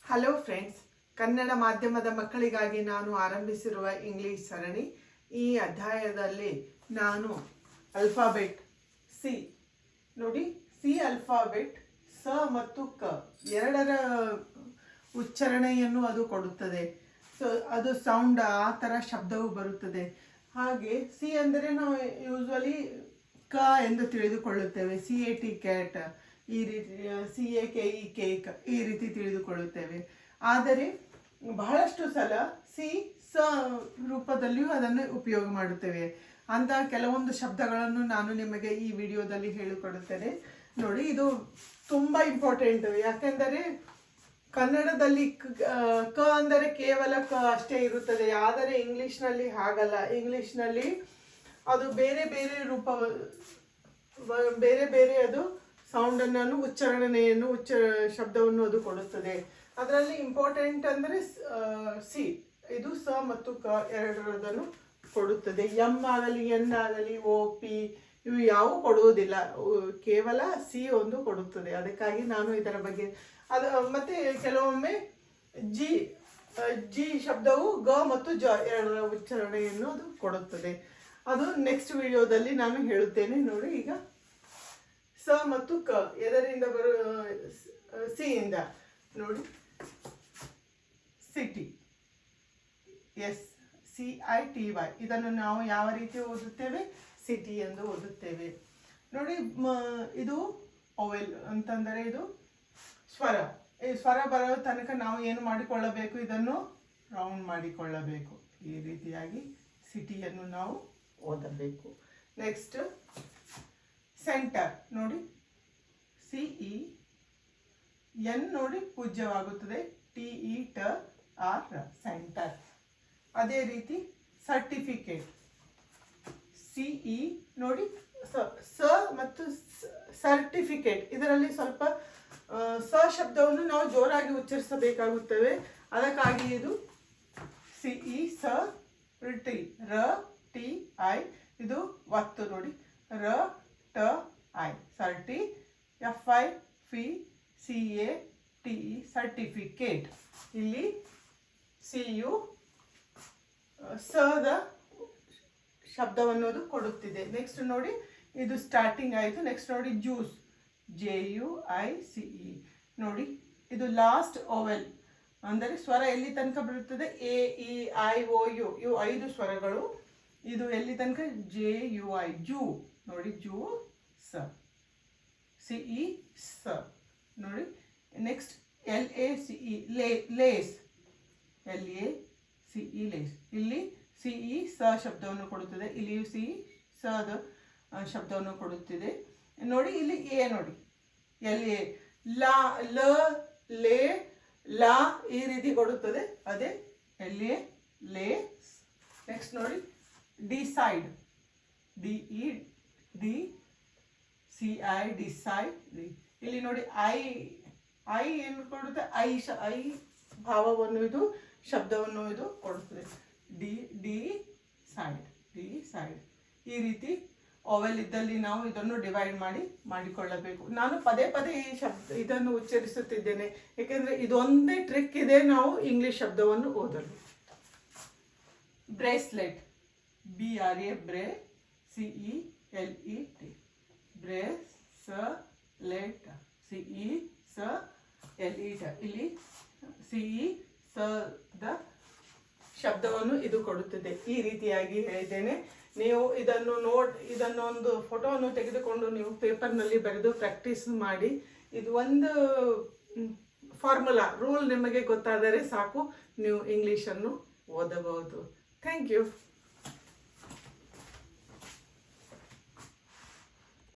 Hello friends, Kannada ಮಾಧ್ಯಮದ ಮಕ್ಕಳಿಗಾಗಿ ನಾನು ಆರಂಭಿಸಿರುವ ಇಂಗ್ಲಿಷ್ ಸರಣಿ. ಈ ಅಧ್ಯಾಯದಲ್ಲಿ ನಾನು ಅಲ್ಫಾಬೆಟ್ ಸಿ ನೋಡಿ, ಸಿ ಅಲ್ಫಾಬೆಟ್ ಸ ಮತ್ತು ಕ ಎರಡರ ಉಚ್ಚಾರಣೆಯನ್ನು ಅದು ಕೊಡುತ್ತದೆ. ಸೊ ಅದು ಸೌಂಡ್ ಆ ಥರ ಶಬ್ದವು ಬರುತ್ತದೆ. ಹಾಗೆ ಸಿ ಅಂದರೆ ನಾವು ಯೂಸ್ವಲಿ ಕ ಎಂದು ತಿಳಿದುಕೊಳ್ಳುತ್ತೇವೆ. ಸಿ ಎ ಟಿ ಕ್ಯಾಟ್, ಈ ರೀತಿ C A K E cake, ಈ ರೀತಿ ತಿಳಿದುಕೊಳ್ಳುತ್ತೇವೆ. ಆದರೆ ಬಹಳಷ್ಟು ಸಲ ಸಿ ಸ ರೂಪದಲ್ಲಿಯೂ ಅದನ್ನು ಉಪಯೋಗ ಮಾಡುತ್ತೇವೆ. ಅಂತ ಕೆಲವೊಂದು ಶಬ್ದಗಳನ್ನು ನಾನು ನಿಮಗೆ ಈ ವಿಡಿಯೋದಲ್ಲಿ ಹೇಳಿಕೊಡುತ್ತೇನೆ. ನೋಡಿ, ಇದು ತುಂಬ ಇಂಪಾರ್ಟೆಂಟ್. ಯಾಕೆಂದರೆ ಕನ್ನಡದಲ್ಲಿ ಕ ಅಂದರೆ ಕೇವಲ ಕ ಅಷ್ಟೇ ಇರುತ್ತದೆ. ಆದರೆ ಇಂಗ್ಲೀಷ್ನಲ್ಲಿ ಹಾಗಲ್ಲ. ಇಂಗ್ಲೀಷ್ನಲ್ಲಿ ಅದು ಬೇರೆ ಬೇರೆ ರೂಪ, ಬೇರೆ ಬೇರೆ ಅದು ಸೌಂಡನ್ನು, ಉಚ್ಚಾರಣೆಯನ್ನು, ಶಬ್ದವನ್ನು ಅದು ಕೊಡುತ್ತದೆ. ಅದರಲ್ಲಿ ಇಂಪಾರ್ಟೆಂಟ್ ಅಂದರೆ ಸಿ, ಇದು ಸ ಮತ್ತು ಕ ಎರಡರದನ್ನು ಕೊಡುತ್ತದೆ. ಎಂ ಆಗಲಿ, ಎನ್ ಆಗಲಿ, ಓ ಪಿ ಇವು ಯಾವ ಕೊಡುವುದಿಲ್ಲ, ಕೇವಲ ಸಿ ಒಂದು ಕೊಡುತ್ತದೆ. ಅದಕ್ಕಾಗಿ ನಾನು ಇದರ ಬಗ್ಗೆ ಮತ್ತೆ ಕೆಲವೊಮ್ಮೆ ಜಿ ಜಿ ಶಬ್ದವು ಗ ಮತ್ತು ಜ ಎರಡರ ಉಚ್ಚಾರಣೆಯನ್ನು ಅದು ಕೊಡುತ್ತದೆ. ಅದು ನೆಕ್ಸ್ಟ್ ವಿಡಿಯೋದಲ್ಲಿ ನಾನು ಹೇಳುತ್ತೇನೆ. ನೋಡಿ, ಈಗ ಸ ಮತ್ತು ಕ ಎದರಿಂದ ಸಿ ಇಂದ ನೋಡಿ, city, S C I T Y, ಇದನ್ನು ನಾವು ಯಾವ ರೀತಿ ಓದುತ್ತೇವೆ? ಸಿಟಿ ಎಂದು ಓದುತ್ತೇವೆ. ನೋಡಿ, ಇದು ಓವೆಲ್ ಅಂತಂದರೆ ಇದು ಸ್ವರ. ಈ ಸ್ವರ ಬರೋ ತನಕ ನಾವು ಏನು ಮಾಡಿಕೊಳ್ಳಬೇಕು? ಇದನ್ನು ರೌಂಡ್ ಮಾಡಿಕೊಳ್ಳಬೇಕು. ಈ ರೀತಿಯಾಗಿ ಸಿಟಿಯನ್ನು ನಾವು ಓದಬೇಕು. ನೆಕ್ಸ್ಟ್ ಸೆಂಟರ್ ನೋಡಿ, ಸಿ ಇ ಎನ್ ನೋಡಿ ಪೂಜ್ಯವಾಗುತ್ತದೆ, ಟಿ ಇ ಟ ಆರ್ ಸೆಂಟರ್. ಅದೇ ರೀತಿ ಸರ್ಟಿಫಿಕೇಟ್, ಸಿ ಇ ನೋಡಿ ಸ ಮತ್ತು ಸರ್ಟಿಫಿಕೇಟ್, ಇದರಲ್ಲಿ ಸ್ವಲ್ಪ ಸ ಶಬ್ದವನ್ನು ನಾವು ಜೋರಾಗಿ ಉಚ್ಚರಿಸಬೇಕಾಗುತ್ತವೆ. ಅದಕ್ಕಾಗಿ ಇದು ಸಿ ಇ ಸ ಟಿ, ರ ಟಿ ಐ, ಇದು ಒತ್ತು ನೋಡಿ, ರ ಟ ಐ, ಸರ್ಟಿ, ಎಫ್ ಐ ಫಿ C A T E certificate. ಇಲ್ಲಿ ಸಿ ಯು ಸದ ಶಬ್ದವನ್ನು ಅದು ಕೊಡುತ್ತಿದೆ. ನೆಕ್ಸ್ಟ್ ನೋಡಿ, ಇದು ಸ್ಟಾರ್ಟಿಂಗ್ ಆಯಿತು. ನೆಕ್ಸ್ಟ್ ನೋಡಿ, juice, J U I C E. ನೋಡಿ, ಇದು ಲಾಸ್ಟ್ ಓವೆಲ್ ಅಂದರೆ ಸ್ವರ ಎಲ್ಲಿ ತನಕ ಬರುತ್ತದೆ? A E I O U, ಇವು 5 ಸ್ವರಗಳು. ಇದು ಎಲ್ಲಿ ತನಕ? ಜೆ ಯು ಐ, ಜೂ ನೋಡಿ, ಜೂ ಸ, ಸಿ ಇ ಸ. ನೋಡಿ, next L A C E lace, L A C E lace. ಇಲ್ಲಿ ಸಿ ಇ ಸ ಶಬ್ದವನ್ನು ಕೊಡುತ್ತದೆ, ಇಲ್ಲಿಯೂ ಸಿ ಸದ ಶಬ್ದವನ್ನು ಕೊಡುತ್ತಿದೆ. ನೋಡಿ, ಇಲ್ಲಿ ಎ ನೋಡಿ, ಎಲ್ ಎ, ಲಾ, ಲ, ಲೇ, ಲಾ ಈ ರೀತಿ ಕೊಡುತ್ತದೆ. ಅದೇ ಎಲ್ ಎ ಲೇ. ನೆಕ್ಸ್ಟ್ ನೋಡಿ, decide, D E D C I, decide. ಇಲ್ಲಿ ನೋಡಿ, ಐ ಏನು ಕೊಡುತ್ತೆ? ಐ ಭಾವವನ್ನು, ಇದು ಶಬ್ದವನ್ನು ಇದು ಕೊಡುತ್ತದೆ. D D side, D side. ಈ ರೀತಿ ಓವೆಲ್ ಇದ್ದಲ್ಲಿ ನಾವು ಇದನ್ನು ಡಿವೈಡ್ ಮಾಡಿಕೊಳ್ಳಬೇಕು. ನಾನು ಪದೇ ಪದೇ ಇದನ್ನು ಉಚ್ಚರಿಸುತ್ತಿದ್ದೇನೆ, ಏಕೆಂದರೆ ಇದೊಂದೇ ಟ್ರಿಕ್ ಇದೆ ನಾವು ಇಂಗ್ಲಿಷ್ ಶಬ್ದವನ್ನು ಓದಲು. ಬ್ರೇಸ್ಲೆಟ್, ಬಿ ಆರ್ ಎ ಬ್ರೇ C E L E T, brace ಸ ಲೆಟ್, ಸಿ ಇ ಸ ಎಲ್ ಇ ಟ. ಇಲ್ಲಿ ಸಿ ಇ ಸ ದ ಶಬ್ದವನ್ನು ಇದು ಕೊಡುತ್ತದೆ. ಈ ರೀತಿಯಾಗಿ ಹೇಳಿದ್ದೇನೆ. ನೀವು ಇದನ್ನೊಂದು ಫೋಟೋವನ್ನು ತೆಗೆದುಕೊಂಡು ನೀವು ಪೇಪರ್ನಲ್ಲಿ ಬರೆದು ಪ್ರಾಕ್ಟೀಸ್ ಮಾಡಿ. ಇದು ಒಂದು ಫಾರ್ಮುಲಾ, ರೂಲ್ ನಿಮಗೆ ಗೊತ್ತಾದರೆ ಸಾಕು, ನೀವು ಇಂಗ್ಲೀಷನ್ನು ಓದಬಹುದು. Thank you.